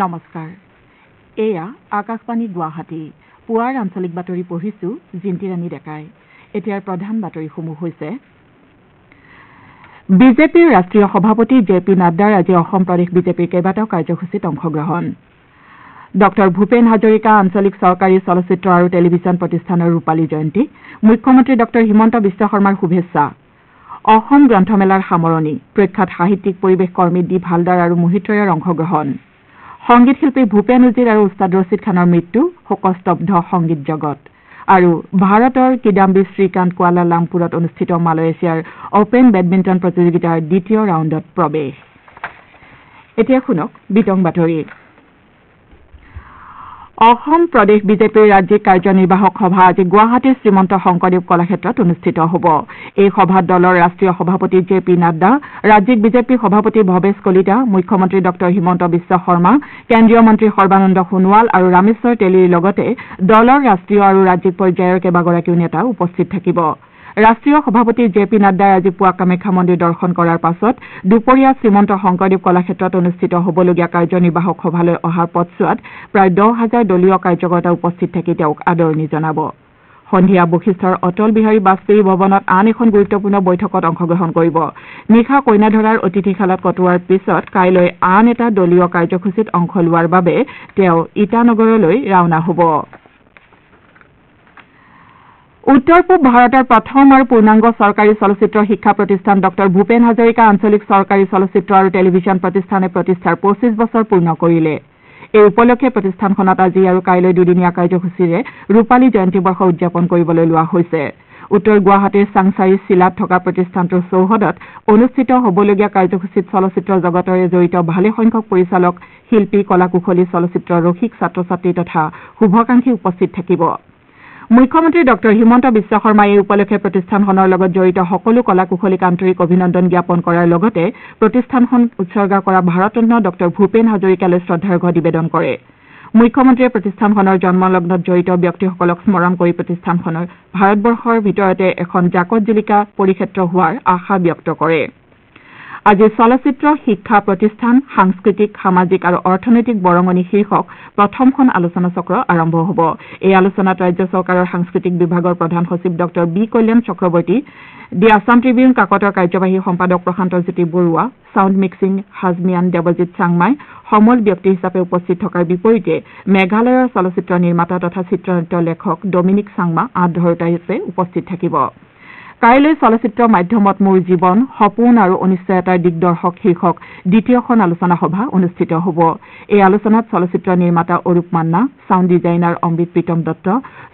নমস্কাৰ এয়া আকাশবাণী গুৱাহাটী পুৱাৰ আঞ্চলিক বাতৰি পঢ়িছো জিন্তিৰাণী ডেকাই এতিয়াৰ প্ৰধান বাতৰিসমূহ হৈছে বিজেপিৰ ৰাষ্ট্ৰীয় সভাপতি জে.পি. নাড্ডাৰ আজি অসম প্ৰদেশ বিজেপিৰ কেইবাটাও কাৰ্যসূচীত অংশগ্ৰহণ ডঃ ভূপেন হাজৰিকা আঞ্চলিক চৰকাৰী চলচ্চিত্ৰ আৰু টেলিভিছন প্ৰতিষ্ঠানৰ ৰূপালী জয়ন্তী মুখ্যমন্ত্ৰী ডঃ হিমন্ত বিশ্ব শৰ্মাৰ শুভেচ্ছা অসম গ্ৰন্থমেলাৰ সামৰণি প্ৰখ্যাত সাহিত্যিক পৰিৱেশ কৰ্মী দীপ হালদাৰ আৰু মোহিত ৰয়ৰ অংশগ্ৰহণ সংগীত শিল্পী ভূপেন উজিৰ আৰু উস্তাদ ৰছিদ খানৰ মৃত্যু শোকস্তব্ধ সংগীত জগত আৰু ভাৰতৰ কিদাম্বী শ্ৰীকান্ত কুৱালা লামপুৰত অনুষ্ঠিত মালয়েছিয়াৰ অপেন বেডমিণ্টন প্ৰতিযোগিতাৰ দ্বিতীয় ৰাউণ্ডত প্ৰৱেশ এতিয়া শুনক বিতং বাতৰি অসম প্ৰদেশ বিজেপিৰ ৰাজ্যিক কাৰ্যনিৰ্বাহক সভা আজি গুৱাহাটীৰ শ্ৰীমন্ত শংকৰদেৱ কলাক্ষেত্ৰত অনুষ্ঠিত হ'ব এই সভাত দলৰ ৰাষ্ট্ৰীয় সভাপতি জে.পি. নাড্ডা ৰাজ্যিক বিজেপি সভাপতি ভৱেশ কলিতা মুখ্যমন্ত্ৰী ডঃ হিমন্ত বিশ্ব শৰ্মা কেন্দ্ৰীয় মন্ত্ৰী সৰ্বানন্দ সোণোৱাল আৰু ৰামেশ্বৰ তেলীৰ লগতে দলৰ ৰাষ্ট্ৰীয় আৰু ৰাজ্যিক পৰ্যায়ৰ কেইবাগৰাকীও নেতা উপস্থিত থাকিব ৰাষ্ট্ৰীয় সভাপতি জে.পি. নাড্ডাই আজি পুৱা কামাখ্যা মন্দিৰ দৰ্শন কৰাৰ পাছত দুপৰীয়া শ্ৰীমন্ত শংকৰদেৱ কলাক্ষেত্ৰত অনুষ্ঠিত হ'বলগীয়া কাৰ্যনিৰ্বাহক সভালৈ অহাৰ পথছোৱাত প্ৰায় 10,000 দলীয় কাৰ্যকৰ্তা উপস্থিত থাকি তেওঁক আদৰণি জনাব সন্ধিয়া বশিষ্ঠৰ অটল বিহাৰী বাজপেয়ী ভৱনত আন এখন গুৰুত্বপূৰ্ণ বৈঠকত অংশগ্ৰহণ কৰিব নিশা কইনাধৰাৰ অতিথিশালাত কটোৱাৰ পিছত কাইলৈ আন এটা দলীয় কাৰ্যসূচীত অংশ লোৱাৰ বাবে তেওঁ ইটানগৰলৈ ৰাওনা হ'ব উত্তৰ পূব ভাৰতৰ প্ৰথম আৰু পূৰ্ণাংগ চৰকাৰী চলচ্চিত্ৰ শিক্ষা প্ৰতিষ্ঠান ডঃ ভূপেন হাজৰিকা আঞ্চলিক চৰকাৰী চলচ্চিত্ৰ আৰু টেলিভিছন প্ৰতিষ্ঠানে প্ৰতিষ্ঠাৰ 25 বছৰ পূৰ্ণ কৰিলে এই উপলক্ষে প্ৰতিষ্ঠানখনত আজি আৰু কাইলৈ দুদিনীয়া কাৰ্যসূচীৰে ৰূপালী জয়ন্তী বৰ্ষ উদযাপন কৰিবলৈ লোৱা হৈছে উত্তৰ গুৱাহাটীৰ চাংচাৰী চিলাত থকা প্ৰতিষ্ঠানটোৰ চৌহদত অনুষ্ঠিত হ'বলগীয়া কাৰ্যসূচীত চলচ্চিত্ৰ জগতৰে জড়িত ভালেসংখ্যক পৰিচালক শিল্পী কলাকুশলী চলচ্চিত্ৰ ৰসিক ছাত্ৰ ছাত্ৰী তথা শুভাকাংক্ষী উপস্থিত থাকিব মুখ্যমন্ত্ৰী ডঃ হিমন্ত বিশ্ব শৰ্মাই এই উপলক্ষে প্ৰতিষ্ঠানখনৰ লগত জড়িত সকলো কলাকুশলীক আন্তৰিক অভিনন্দন জ্ঞাপন কৰাৰ লগতে প্ৰতিষ্ঠানখন উৎসৰ্গা কৰা ভাৰতৰত্ন ডঃ ভূপেন হাজৰিকালৈ শ্ৰদ্ধাৰ্ঘ্য নিবেদন কৰে মুখ্যমন্ত্ৰীয়ে প্ৰতিষ্ঠানখনৰ জন্মলগ্নত জড়িত ব্যক্তিসকলক স্মৰণ কৰি প্ৰতিষ্ঠানখনৰ ভাৰতবৰ্ষৰ ভিতৰতে এখন জাকত জিলিকা পৰিক্ষেত্ৰ হোৱাৰ আশা ব্যক্ত কৰে আজি চলচ্চিত্ৰ শিক্ষা প্ৰতিষ্ঠান সাংস্কৃতিক সামাজিক আৰু অৰ্থনৈতিক বৰঙণি শীৰ্ষক প্ৰথমখন আলোচনা চক্ৰ আৰম্ভ হ'ব এই আলোচনাত ৰাজ্য চৰকাৰৰ সাংস্কৃতিক বিভাগৰ প্ৰধান সচিব ডঃ বি কল্যাণ চক্ৰৱৰ্তী দি আছাম ট্ৰিবিউন কাকতৰ কাৰ্যবাহী সম্পাদক প্ৰশান্ত জ্যোতি বৰুৱা ছাউণ্ড মিক্সিং হাজমিয়ান দেৱজিৎ চাংমাই সমল ব্যক্তি হিচাপে উপস্থিত থকাৰ বিপৰীতে মেঘালয়ৰ চলচ্চিত্ৰ নিৰ্মাতা তথা চিত্ৰনাট্য লেখক ডমিনিক চাংমা আধৰুতা হিচাপে উপস্থিত থাকিব কাইলৈ চলচ্চিত্ৰ মাধ্যমত মোৰ জীৱন সপোন আৰু অনিশ্চয়তাৰ দিগদৰ্শক শীৰ্ষক দ্বিতীয়খন আলোচনা সভা অনুষ্ঠিত হ'ব এই আলোচনাত চলচ্চিত্ৰ নিৰ্মাতা অৰূপ মান্না ছাউণ্ড ডিজাইনাৰ অমৃত প্ৰীতম দত্ত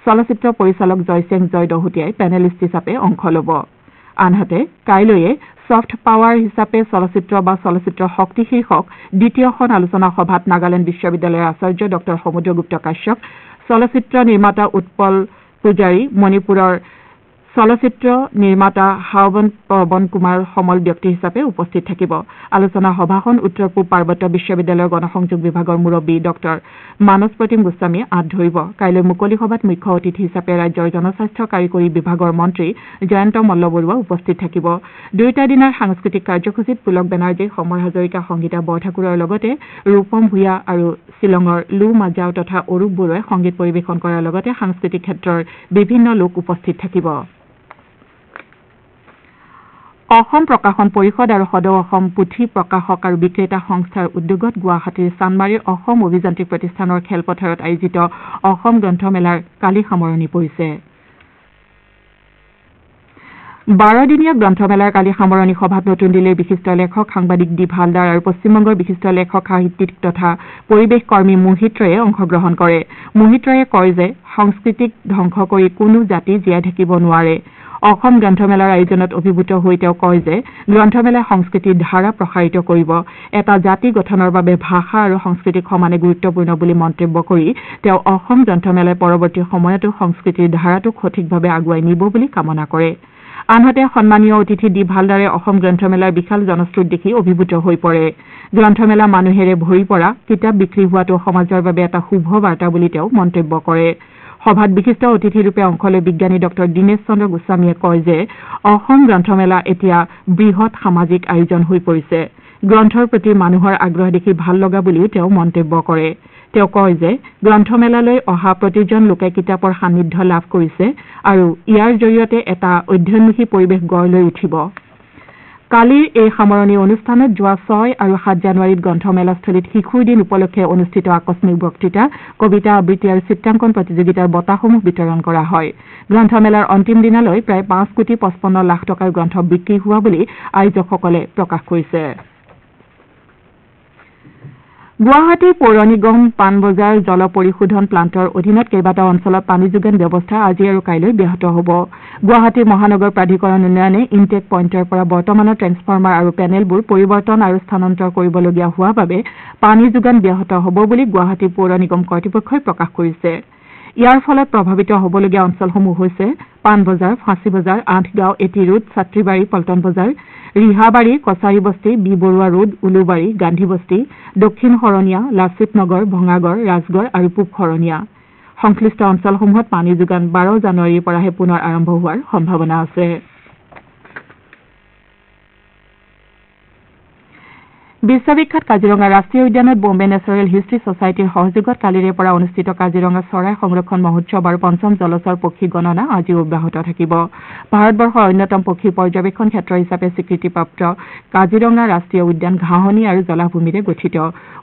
চলচ্চিত্ৰ পৰিচালক জয়সেং জয় দহোটীয়াই পেনেলিষ্ট হিচাপে অংশ ল'ব আনহাতে কাইলৈয়ে ছফ্ট পাৱাৰ হিচাপে চলচ্চিত্ৰ বা চলচ্চিত্ৰ শক্তি শীৰ্ষক দ্বিতীয়খন আলোচনা সভাত নাগালেণ্ড বিশ্ববিদ্যালয়ৰ আচাৰ্য ডঃ সমুদ্ৰগুপ্ত কাশ্যপ চলচ্চিত্ৰ নিৰ্মাতা উৎপল পূজাৰী মণিপুৰৰ চলচ্চিত্ৰ নিৰ্মাতা হাৱন পৱন কুমাৰ সমল ব্যক্তি হিচাপে উপস্থিত থাকিব আলোচনা সভাখন উত্তৰ পূব পাৰ্বত্য বিশ্ববিদ্যালয়ৰ গণসংযোগ বিভাগৰ মুৰব্বী ডঃ মানস প্ৰতিম গোস্বামীয়ে আঁত ধৰিব কাইলৈ মুকলি সভাত মুখ্য অতিথি হিচাপে ৰাজ্যৰ জনস্বাস্থ্য কাৰিকৰী বিভাগৰ মন্ত্ৰী জয়ন্ত মল্লবৰুৱা উপস্থিত থাকিব দুয়োটা দিনাৰ সাংস্কৃতিক কাৰ্যসূচীত পুলক বেনাৰ্জী সমৰ হাজৰিকা সংগীতা বৰঠাকুৰৰ লগতে ৰূপম ভূঞা আৰু শ্বিলঙৰ লু মাজাও তথা অৰূপ বৰুৱাই সংগীত পৰিৱেশন কৰাৰ লগতে সাংস্কৃতিক ক্ষেত্ৰৰ বিভিন্ন লোক উপস্থিত থাকিব অসম প্ৰকাশন পৰিষদ আৰু সদৌ অসম পুথি প্ৰকাশক আৰু বিক্ৰেতা সংস্থাৰ উদ্যোগত গুৱাহাটীৰ চানমাৰীৰ অসম অভিযান্ত্ৰিক প্ৰতিষ্ঠানৰ খেলপথাৰত আয়োজিত অসম গ্ৰন্থমেলাৰ কালি সামৰণি পৰিছে 12 দিনীয়া গ্ৰন্থমেলাৰ কালি সামৰণি সভাত নতুন দিল্লীৰ বিশিষ্ট লেখক সাংবাদিক দীপ হালদাৰ আৰু পশ্চিমবংগৰ বিশিষ্ট লেখক সাহিত্যিক তথা পৰিৱেশ কৰ্মী মোহিত ৰয়ে অংশগ্ৰহণ কৰে মোহিত ৰয়ে কয় যে সংস্কৃতিক ধ্বংস কৰি কোনো জাতি জীয়াই থাকিব নোৱাৰে অসম গ্ৰন্থমেলাৰ আয়োজনত অভিভূত হৈ তেওঁ কয় যে গ্ৰন্থমেলাই সংস্কৃতিৰ ধাৰা প্ৰসাৰিত কৰিব এটা জাতি গঠনৰ বাবে ভাষা আৰু সংস্কৃতিক সমানে গুৰুত্বপূৰ্ণ বুলি মন্তব্য কৰি তেওঁ অসম গ্ৰন্থমেলাই পৰৱৰ্তী সময়তো সংস্কৃতিৰ ধাৰাটোক সঠিকভাৱে আগুৱাই নিব বুলি কামনা কৰে আনহাতে সন্মানীয় অতিথি দীপ হালদাৰে অসম গ্ৰন্থমেলাৰ বিশাল জনস্ৰোত দেখি অভিভূত হৈ পৰে গ্ৰন্থমেলা মানুহেৰে ভৰি পৰা কিতাপ বিক্ৰী হোৱাটো সমাজৰ বাবে এটা শুভ বাৰ্তা বুলি তেওঁ মন্তব্য কৰে সভাত বিশিষ্ট অতিথিৰূপে অংশ লৈ বিজ্ঞানী ডক্টৰ দীনেশ চন্দ্ৰ গোস্বামীয়ে কয় যে অসম গ্ৰন্থমেলা এতিয়া বৃহৎ সামাজিক আয়োজন হৈ পৰিছে গ্ৰন্থৰ প্ৰতি মানুহৰ আগ্ৰহ দেখি ভাল লগা বুলিও তেওঁ মন্তব্য কৰে। তেওঁ কয় যে গ্ৰন্থমেলালৈ অহা প্ৰতিজন লোকে কিতাপৰ সান্নিধ্য লাভ কৰিছে আৰু ইয়াৰ জৰিয়তে এটা অধ্যয়নমুখী পৰিৱেশ গঢ় লৈ উঠিব। কালিৰ এই সামৰণি অনুষ্ঠানত যোৱা 6 আৰু 7 জানুৱাৰীত গ্ৰন্থমেলাস্থলীত শিশুৰ দিন উপলক্ষে অনুষ্ঠিত আকস্মিক বক্তৃতা, কবিতা আবৃত্তি আৰু চিত্ৰাংকন প্ৰতিযোগিতাৰ বঁটাসমূহ বিতৰণ কৰা হয়। গ্ৰন্থমেলাৰ অন্তিম দিনালৈ প্ৰায় 5,55 লাখ টকাৰ গ্ৰন্থ বিক্ৰী হোৱা বুলি আয়োজকসকলে প্ৰকাশ কৰিছে। গুৱাহাটী পৌৰ নিগম পাণবজাৰ জল পৰিশোধন প্লাণ্টৰ অধীনত কেইবাটাও অঞ্চলত পানী যোগান ব্যৱস্থা আজি আৰু কাইলৈ ব্যাহত হ'ব। গুৱাহাটী মহানগৰ প্ৰাধিকৰণ উন্নয়নে ইনটেক পইণ্টৰ পৰা বৰ্তমানৰ ট্ৰেন্সফৰ্মাৰ আৰু পেনেলবোৰ পৰিৱৰ্তন আৰু স্থানান্তৰ কৰিবলগীয়া হোৱাৰ বাবে পানী যোগান ব্যাহত হ'ব বুলি গুৱাহাটী পৌৰ নিগম কৰ্তৃপক্ষই প্ৰকাশ কৰিছে। ইয়াৰ ফলত প্ৰভাৱিত হ'বলগীয়া অঞ্চলসমূহ হৈছে পাণবজাৰ, ফাঁচী বজাৰ, 8 গাঁও, এটি ৰোড, ছাত্ৰীবাৰী, পল্টন বজাৰ, ৰিহাবাৰী, কছাৰী বস্তি, বি বৰুৱা ৰোড, উলুবাৰী, গান্ধী বস্তি, দক্ষিণ শৰণীয়া, লাচিত নগৰ, ভঙাগড়, ৰাজগড় আৰু পূব শৰণীয়া। সংশ্লিষ্ট অঞ্চলসমূহত পানী যোগান 12 জানুৱাৰীৰ পৰাহে পুনৰ আৰম্ভ হোৱাৰ সম্ভাৱনা আছে। বিশ্ববিখ্যাত কাজিৰঙা ৰাষ্ট্ৰীয় উদ্যানত বম্বে নেচাৰেল হিষ্ট্ৰী ছচাইটিৰ সহযোগত কালিৰে পৰা অনুষ্ঠিত কাজিৰঙা চৰাই সংৰক্ষণ মহোৎসৱ আৰু 5ম জলচৰ পক্ষী গণনা আজিও অব্যাহত থাকিব। ভাৰতবৰ্ষৰ অন্যতম পক্ষী পৰ্যবেক্ষণ ক্ষেত্ৰ হিচাপে স্বীকৃতিপ্ৰাপ্ত কাজিৰঙা ৰাষ্ট্ৰীয় উদ্যান ঘাঁহনি আৰু জলাভূমিৰে গঠিত।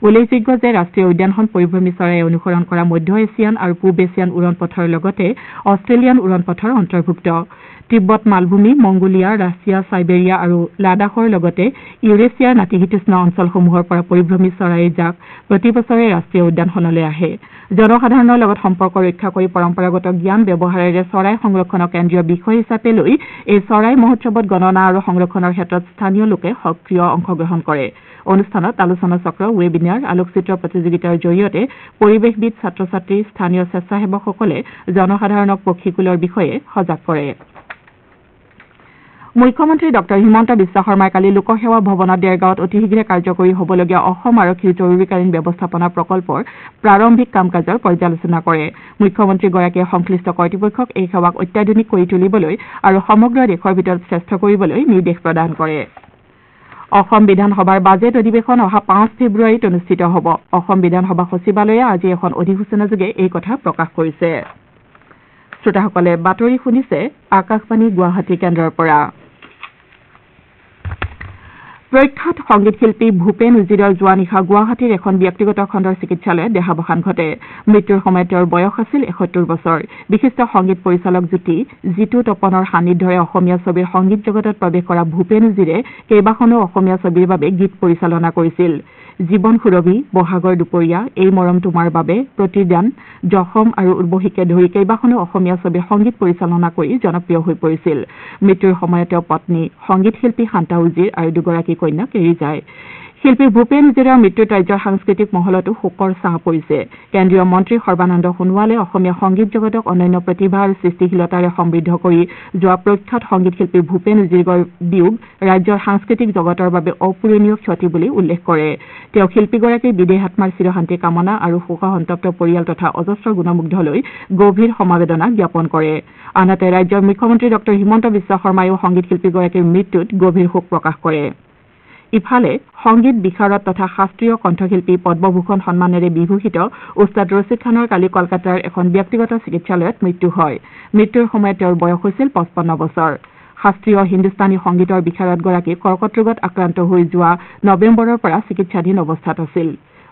উল্লেখযোগ্য যে ৰাষ্ট্ৰীয় উদ্যানখন পৰিভ্ৰমী চৰাইয়ে অনুসৰণ কৰা মধ্য এছিয়ান আৰু পূব এছিয়ান উৰণ পথৰ লগতে অষ্ট্ৰেলিয়ান উৰণ পথৰ অন্তৰ্ভুক্ত। তিব্বত মালভূমি, মংগোলিয়া, ৰাছিয়া, চাইবেৰিয়া আৰু লাডাখৰ লগতে ইউৰেছিয়াৰ নাতিশীতোষ্ণ অঞ্চলসমূহৰ পৰা পৰিভ্ৰমী চৰাইৰ জাক প্ৰতি বছৰে ৰাষ্ট্ৰীয় উদ্যানখনলৈ আহে। জনসাধাৰণৰ লগত সম্পৰ্ক ৰক্ষা কৰি পৰম্পৰাগত জ্ঞান ব্যৱহাৰেৰে চৰাই সংৰক্ষণক কেন্দ্ৰীয় বিষয় হিচাপে লৈ এই চৰাই মহোৎসৱত গণনা আৰু সংৰক্ষণৰ ক্ষেত্ৰত স্থানীয় লোকে সক্ৰিয় অংশগ্ৰহণ কৰে। অনুষ্ঠানত আলোচনা চক্ৰ, ৱেবিনাৰ, আলোকচিত্ৰ প্ৰতিযোগিতাৰ জৰিয়তে পৰিৱেশবিদ, ছাত্ৰ-ছাত্ৰী, স্থানীয় স্বেচ্ছাসেৱকসকলে জনসাধাৰণক পক্ষীকুলৰ বিষয়ে সজাগ কৰে। মুখ্যমন্ত্ৰী ডঃ হিমন্ত বিশ্ব শৰ্মাই কালি লোকসেৱা ভৱনত দেৰগাঁৱত অতি শীঘ্ৰে কাৰ্যকৰী হ'বলগীয়া অসম আৰক্ষীৰ জৰুৰীকালীন ব্যৱস্থাপনা প্ৰকল্পৰ প্ৰাৰম্ভিক কাম কাজৰ পৰ্যালোচনা কৰে। মুখ্যমন্ত্ৰীগৰাকীয়ে সংশ্লিষ্ট কৰ্তৃপক্ষক এই সেৱাক অত্যাধুনিক কৰি তুলিবলৈ আৰু সমগ্ৰ দেশৰ ভিতৰত শ্ৰেষ্ঠ কৰিবলৈ নিৰ্দেশ প্ৰদান কৰে। অসম বিধানসভাৰ বাজেট অধিৱেশন অহা 5 ফেব্ৰুৱাৰীত অনুষ্ঠিত হ'ব। অসম বিধানসভা সচিবালয়ে আজি এখন অধিসূচনাযোগে এই কথা প্ৰকাশ কৰিছে। শ্ৰোতাসকলে বাতৰি শুনিছে আকাশবাণী গুৱাহাটী কেন্দ্ৰৰ পৰা। প্ৰখ্যাত সংগীত শিল্পী ভূপেন উজিৰৰ যোৱা নিশা গুৱাহাটীৰ এখন ব্যক্তিগত খণ্ডৰ চিকিৎসালয়ত দেহাৱসান ঘটে। মৃত্যুৰ সময়ত তেওঁৰ বয়স আছিল 71 বছৰ। বিশিষ্ট সংগীত পৰিচালক জিতু তপনৰ সান্নিধ্যৰে অসমীয়া ছবিৰ সংগীত জগতত প্ৰৱেশ কৰা ভূপেন উজিৰে কেইবাখনো অসমীয়া ছবিৰ বাবে গীত পৰিচালনা কৰিছিল। জীৱন সুৰভি, বহাগৰ দুপৰীয়া, এই মৰম তোমাৰ বাবে, প্ৰতিদান, জখম আৰু উৰ্বশীকে ধৰি কেইবাখনো অসমীয়া ছবিৰ সংগীত পৰিচালনা কৰি জনপ্ৰিয় হৈ পৰিছিল। মৃত্যুৰ সময়ত তেওঁ পত্নী সংগীত শিল্পী শান্তা উজিৰ আৰু দুগৰাকী কন্যাক এৰি যায়। শিল্পী ভূপেন উজিৰৰ মৃত্যুত ৰাজ্যৰ সাংস্কৃতিক মহলতো শোকৰ ছাঁ পৰিছে। কেন্দ্ৰীয় মন্ত্ৰী সৰ্বানন্দ সোণোৱালে অসমীয়া সংগীত জগতক অনন্য প্ৰতিভা আৰু সৃষ্টিশীলতাৰে সমৃদ্ধ কৰি যোৱা প্ৰখ্যাত সংগীত শিল্পী ভূপেন উজিৰৰ বিয়োগ ৰাজ্যৰ সাংস্কৃতিক জগতৰ বাবে অপূৰণীয় ক্ষতি বুলি উল্লেখ কৰে। তেওঁ শিল্পীগৰাকীৰ বিদেহ আত্মাৰ চিৰশান্তি কামনা আৰু শোকসন্তপ্ত পৰিয়াল তথা অজস্ৰ গুণমুগ্ধলৈ গভীৰ সমবেদনা জ্ঞাপন কৰে। আনহাতে ৰাজ্যৰ মুখ্যমন্ত্ৰী ডঃ হিমন্ত বিশ্ব শৰ্মায়ো সংগীত শিল্পীগৰাকীৰ মৃত্যুত গভীৰ শোক প্ৰকাশ কৰে। ইফালে সংগীত বিশাৰদ তথা শাস্ত্ৰীয় কণ্ঠশিল্পী পদ্মভূষণ সন্মানেৰে বিভূষিত ওস্তাদ ৰছিদ খানৰ কালি কলকাতাৰ এখন ব্যক্তিগত চিকিৎসালয়ত মৃত্যু হয়। মৃত্যুৰ সময়ত তেওঁৰ বয়স হৈছিল 55 বছৰ। শাস্ত্ৰীয় হিন্দুস্তানী সংগীতৰ বিশাৰদগৰাকী কৰ্কট ৰোগত আক্ৰান্ত হৈ যোৱা নৱেম্বৰৰ পৰা চিকিৎসাধীন অৱস্থাত আছিল।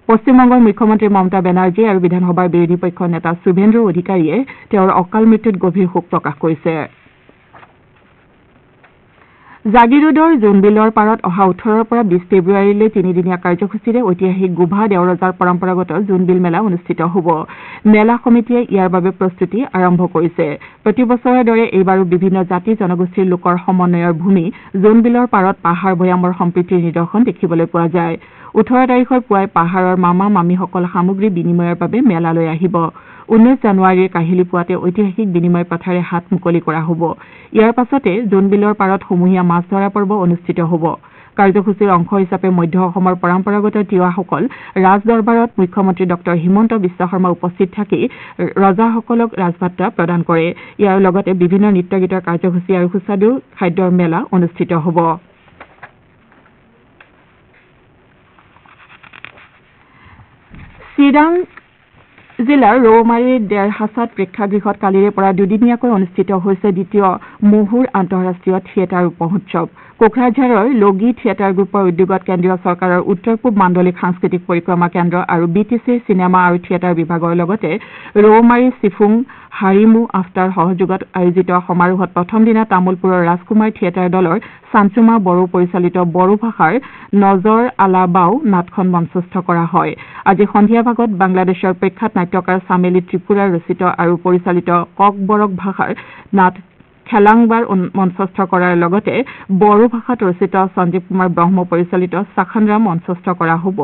পশ্চিমবংগৰ মুখ্যমন্ত্ৰী মমতা বেনাৰ্জী আৰু বিধানসভাৰ বিৰোধী পক্ষৰ নেতা শুভেন্দু অধিকাৰীয়ে তেওঁৰ অকাল মৃত্যুত গভীৰ শোক প্ৰকাশ কৰিছে। জাগিৰোডৰ জোনবিলৰ পাৰত অহা 18ৰ পৰা 20 ফেব্ৰুৱাৰীলৈ তিনিদিনীয়া কাৰ্যসূচীৰে ঐতিহাসিক গোভা দেওৰজাৰ পৰম্পৰাগত জোনবিল মেলা অনুষ্ঠিত হ'ব। মেলা সমিতিয়ে ইয়াৰ বাবে প্ৰস্তুতি আৰম্ভ কৰিছে। প্ৰতি বছৰৰ দৰে এইবাৰো বিভিন্ন জাতি জনগোষ্ঠীৰ লোকৰ সমন্বয়ৰ ভূমি জোনবিলৰ পাৰত পাহাৰ ভৈয়ামৰ সম্প্ৰীতিৰ নিদৰ্শন দেখিবলৈ পোৱা যায়। 18 তাৰিখৰ পুৱাই পাহাৰৰ মামা মামীসকল সামগ্ৰী বিনিময়ৰ বাবে মেলালৈ আহিব। 19 জানুৱাৰীৰ কাহিলী পুৱাতে ঐতিহাসিক বিনিময় প্ৰথাৰে হাত মুকলি কৰা হ'ব। ইয়াৰ পাছতে জোনবিলৰ পাৰত সমূহীয়া মাছ ধৰা পৰ্ব অনুষ্ঠিত হ'ব। কাৰ্যসূচীৰ অংশ হিচাপে মধ্য অসমৰ পৰম্পৰাগত তিৱাসকল ৰাজ দৰবাৰত মুখ্যমন্ত্ৰী ডঃ হিমন্ত বিশ্ব শৰ্মা উপস্থিত থাকি ৰজাসকলক ৰাজভাত্তা প্ৰদান কৰে। ইয়াৰ লগতে বিভিন্ন নৃত্য গীতৰ কাৰ্যসূচী আৰু সুস্বাদু খাদ্যৰ মেলা অনুষ্ঠিত হ'ব। চিৰাং জিলাৰ ৰৌমাৰীৰ ডেৰহাছাত প্ৰেক্ষাগৃহত কালিৰে পৰা দুদিনীয়াকৈ অনুষ্ঠিত হৈছে দ্বিতীয় মহুৰ আন্তঃৰাষ্ট্ৰীয় থিয়েটাৰ মহোৎসৱ কোকৰাঝাৰৰ লগি থিয়েটাৰ গ্ৰুপৰ উদ্যোগত কেন্দ্ৰীয় চৰকাৰৰ উত্তৰ পূব মাণ্ডলিক সাংস্কৃতিক পৰিক্ৰমা কেন্দ্ৰ আৰু বিটিচিৰ চিনেমা আৰু থিয়েটাৰ বিভাগৰ লগতে ৰৌমাৰী চিফুং হাৰিমু আফতাৰ সহযোগত আয়োজিত সমাৰোহত প্ৰথম দিনা তামুলপুৰৰ ৰাজকুমাৰ থিয়েটাৰ দলৰ চাঞ্চুমা বড়ো পৰিচালিত বড়ো ভাষাৰ নজৰ আলা বাও নাটখন মঞ্চস্থ কৰা হয় আজি সন্ধিয়া ভাগত বাংলাদেশৰ প্ৰখ্যাত নাট্যকাৰ চামেলি ত্ৰিপুৰাৰ ৰচিত আৰু পৰিচালিত ককবৰক ভাষাৰ নাট খেলাংবাৰ মঞ্চস্থ কৰাৰ লগতে বড়ো ভাষাত ৰচিত সঞ্জীৱ কুমাৰ ব্ৰহ্ম পৰিচালিত চাখানৰাম মঞ্চস্থ কৰা হ'ব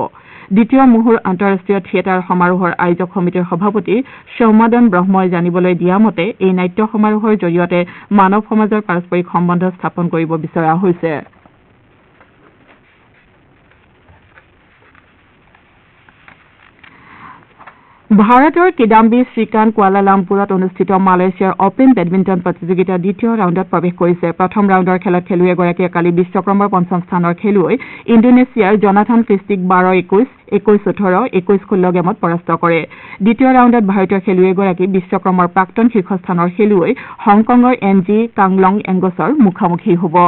দ্বিতীয় মুহুৰ আন্তঃৰাষ্ট্ৰীয় থিয়েটাৰ সমাৰোহৰ আয়োজক সমিতিৰ সভাপতি সৌমাদন ব্ৰহ্মই জানিবলৈ দিয়া মতে এই নাট্য সমাৰোহৰ জৰিয়তে মানৱ সমাজৰ পাৰস্পৰিক সম্বন্ধ স্থাপন কৰিব বিচৰা হৈছে ভাৰতৰ কিদাম্বি শ্ৰীকান্ত কুৱালালামপুৰত অনুষ্ঠিত মালয়েছিয়াৰ অপেন বেডমিণ্টন প্ৰতিযোগিতাৰ দ্বিতীয় ৰাউণ্ডত প্ৰৱেশ কৰিছে প্ৰথম ৰাউণ্ডৰ খেলত খেলুৱৈগৰাকীয়ে কালি বিশ্বক্ৰমৰ পঞ্চম স্থানৰ খেলুৱৈ ইণ্ডোনেছিয়াৰ জনাথান ক্ৰিষ্টিক 12-21, 21-18, 21-16 গেমত পৰাস্ত কৰে দ্বিতীয় ৰাউণ্ডত ভাৰতীয় খেলুৱৈগৰাকী বিশ্বক্ৰমৰ প্ৰাক্তন শীৰ্ষস্থানৰ খেলুৱৈ হংকঙৰ এনজি কাংলং এংগছৰ মুখামুখি হ'ব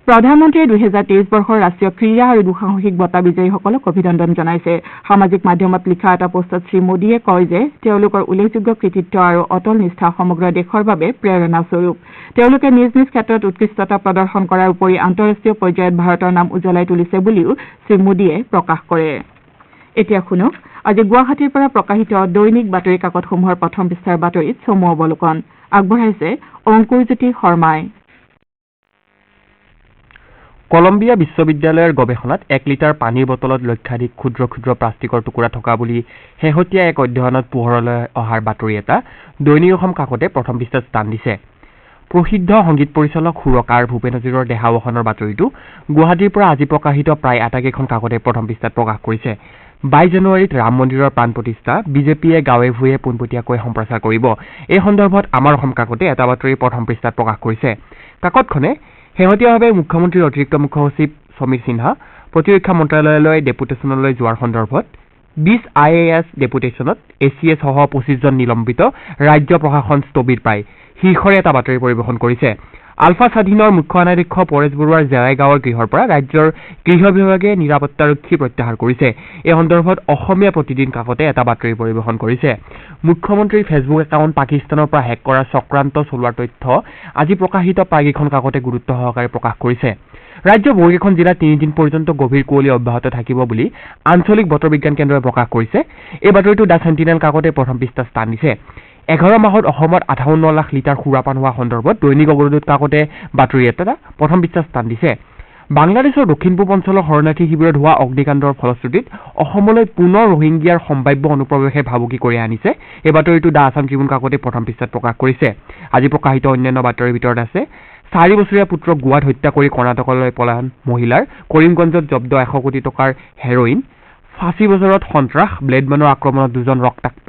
প্ৰধানমন্ত্ৰীয়ে 2023 বৰ্ষৰ ৰাষ্ট্ৰীয় ক্ৰীড়া আৰু দুঃসাহসিক বঁটা বিজয়ীসকলক অভিনন্দন জনাইছে সামাজিক মাধ্যমত লিখা এটা পোষ্টত শ্ৰীমোদীয়ে কয় যে তেওঁলোকৰ উল্লেখযোগ্য কৃতিত্ব আৰু অটল নিষ্ঠা সমগ্ৰ দেশৰ বাবে প্ৰেৰণাস্বৰূপ তেওঁলোকে নিজ নিজ ক্ষেত্ৰত উৎকৃষ্টতা প্ৰদৰ্শন কৰাৰ উপৰি আন্তঃৰাষ্ট্ৰীয় পৰ্যায়ত ভাৰতৰ নাম উজ্বলাই তুলিছে বুলিও শ্ৰীমোদীয়ে প্ৰকাশ কৰে এতিয়া শুনক আজি গুৱাহাটীৰ পৰা প্ৰকাশিত দৈনিক বাতৰি কাকতসমূহৰ প্ৰথম পৃষ্ঠাৰ বাতৰিত চমু অৱলোকন আগবঢ়াইছে অংকুৰজ্যোতি শৰ্মাই কলম্বিয়া বিশ্ববিদ্যালয়ৰ গৱেষণাত 1 লিটাৰ পানীৰ বটলত লক্ষাধিক ক্ষুদ্ৰ ক্ষুদ্ৰ প্লাষ্টিকৰ টুকুৰা থকা বুলি শেহতীয়া এক অধ্যয়নত পোহৰলৈ অহাৰ বাতৰি এটা দৈনিক অসম কাকতে প্ৰথম পৃষ্ঠাত স্থান দিছে প্ৰসিদ্ধ সংগীত পৰিচালক সুৰকাৰ ভূপেন হাজৰিকাৰ দেহাৱসানৰ বাতৰিটো গুৱাহাটীৰ পৰা আজি প্ৰকাশিত প্ৰায় আটাইকেইখন কাকতে প্ৰথম পৃষ্ঠাত প্ৰকাশ কৰিছে 22 জানুৱাৰীত ৰাম মন্দিৰৰ প্ৰাণ প্ৰতিষ্ঠা বিজেপিয়ে গাঁৱে ভূঞে পোনপটীয়াকৈ সম্প্ৰচাৰ কৰিব এই সন্দৰ্ভত আমাৰ অসম কাকতে এটা বাতৰি প্ৰথম পৃষ্ঠাত প্ৰকাশ কৰিছে কাকতখনে শেহতীয়াভাৱে মুখ্যমন্ত্ৰীৰ অতিৰিক্ত মুখ্য সচিব সমীৰ সিনহা প্ৰতিৰক্ষা মন্ত্ৰালয়লৈ ডেপুটেশ্যনলৈ যোৱাৰ সন্দৰ্ভত 20 IAS ডেপুটেশ্যনত ACS সহ 25 জন নিলম্বিত ৰাজ্য প্ৰশাসন স্থবিৰ প্ৰায় শীৰ্ষৰে এটা বাতৰি পৰিৱেশন কৰিছে আলফা স্বাধীনৰ মুখ্য অনাধ্যক্ষ পৰেশ বৰুৱাৰ জেৰাইগাঁৱৰ গৃহৰ পৰা ৰাজ্যৰ গৃহ বিভাগে নিৰাপত্তাৰক্ষী প্ৰত্যাহাৰ কৰিছে এই সন্দৰ্ভত অসমীয়া প্ৰতিদিন কাকতে এটা বাতৰি পৰিৱেশন কৰিছে মুখ্যমন্ত্ৰীৰ ফেচবুক একাউণ্ট পাকিস্তানৰ পৰা হেক কৰাৰ চক্ৰান্ত চলোৱাৰ তথ্য আজি প্ৰকাশিত প্ৰায়কেইখন কাকতে গুৰুত্ব সহকাৰে প্ৰকাশ কৰিছে ৰাজ্যৰ বহুকেইখন জিলাত 3 দিন পৰ্যন্ত গভীৰ কুঁৱলী অব্যাহত থাকিব বুলি আঞ্চলিক বতৰ বিজ্ঞান কেন্দ্ৰই প্ৰকাশ কৰিছে এই বাতৰিটো দা সেন্টিনেল কাকতে প্ৰথম পৃষ্ঠাত স্থান দিছে 11 মাহত অসমত 58 লাখ লিটাৰ সুৰাপান হোৱা সন্দৰ্ভত দৈনিক অগ্ৰদূত কাকতে বাতৰি এটা প্ৰথম পৃষ্ঠাত স্থান দিছে বাংলাদেশৰ দক্ষিণ পূব অঞ্চলৰ শৰণাৰ্থী শিবিৰত হোৱা অগ্নিকাণ্ডৰ ফলশ্ৰুতিত অসমলৈ পুনৰ ৰোহিংগিয়াৰ সম্ভাৱ্য অনুপ্ৰৱেশে ভাবুকি কৰি আনিছে এই বাতৰিটো দা আছাম ট্ৰিবিউন কাকতে প্ৰথম পৃষ্ঠাত প্ৰকাশ কৰিছে আজি প্ৰকাশিত অন্যান্য বাতৰিৰ ভিতৰত আছে 4 বছৰীয়া পুত্ৰক গোৱাত হত্যা কৰি কৰ্ণাটকলৈ পলায়ন মহিলাৰ কৰিমগঞ্জত জব্দ 100 কোটি টকাৰ হেৰইন ফাঁচী বছৰত সন্ত্ৰাস ব্লেডমেনৰ আক্ৰমণত 2 জন ৰক্তাক্ত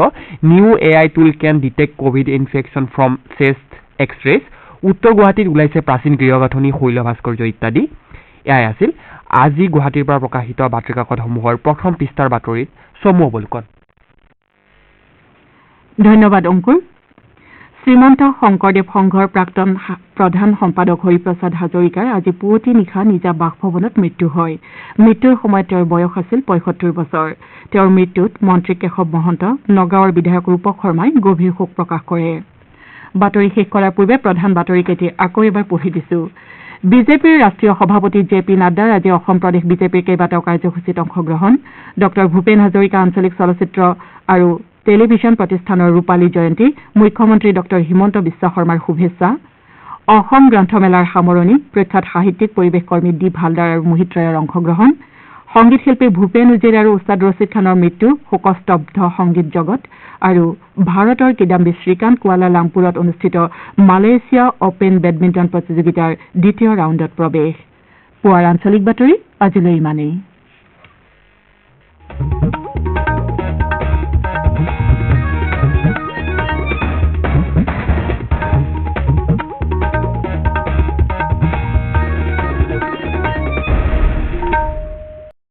new AI tool can detect Covid infection from chest X rays উত্তৰ গুৱাহাটীত ওলাইছে প্ৰাচীন গৃহগাঁথনি শৈল ভাস্কৰ্য ইত্যাদি এয়াই আছিল আজি গুৱাহাটীৰ পৰা প্ৰকাশিত বাতৰি কাকতসমূহৰ প্ৰথম পৃষ্ঠাৰ বাতৰিত চমু অৱলোকন ধন্যবাদ অংকুৰ শ্ৰীমন্ত শংকৰদেৱ সংঘৰ প্ৰাক্তন প্ৰধান সম্পাদক হৰিপ্ৰসাদ হাজৰিকাৰ আজি পুৱতি নিশা নিজা বাসভৱনত মৃত্যু হয় মৃত্যুৰ সময়ত তেওঁৰ বয়স আছিল 75 বছৰ তেওঁৰ মৃত্যুত মন্ত্ৰী কেশৱ মহন্ত নগাঁৱৰ বিধায়ক ৰূপক শৰ্মাই গভীৰ শোক প্ৰকাশ কৰে বাতৰি শেষ কৰাৰ পূৰ্বে প্ৰধান বাতৰিকেইটি আকৌ এবাৰ পঢ়ি দিছো বিজেপিৰ ৰাষ্ট্ৰীয় সভাপতি জে.পি. নাড্ডাৰ আজি অসম প্ৰদেশ বিজেপিৰ কেইবাটাও কাৰ্যসূচীত অংশগ্ৰহণ ডঃ ভূপেন হাজৰিকা আঞ্চলিক চলচ্চিত্ৰ আৰু টেলিভিছন প্ৰতিষ্ঠানৰ ৰূপালী জয়ন্তী মুখ্যমন্ত্ৰী ডঃ হিমন্ত বিশ্ব শৰ্মাৰ শুভেচ্ছা অসম গ্ৰন্থমেলাৰ সামৰণি প্ৰখ্যাত সাহিত্যিক পৰিৱেশ কৰ্মী দীপ হালদাৰ আৰু মোহিত ৰায়ৰ অংশগ্ৰহণ সংগীত শিল্পী ভূপেন উজিৰ আৰু উস্তাদ ৰছিদ খানৰ মৃত্যু শোকস্তব্ধ সংগীত জগত আৰু ভাৰতৰ কিদাম্বি শ্ৰীকান্ত কুৱালালামপুৰত অনুষ্ঠিত মালয়েছিয়া অপেন বেডমিণ্টন প্ৰতিযোগিতাৰ দ্বিতীয় ৰাউণ্ডত প্ৰৱেশ পুৱাৰ আঞ্চলিক বাতৰি আজিলৈ ইমানেই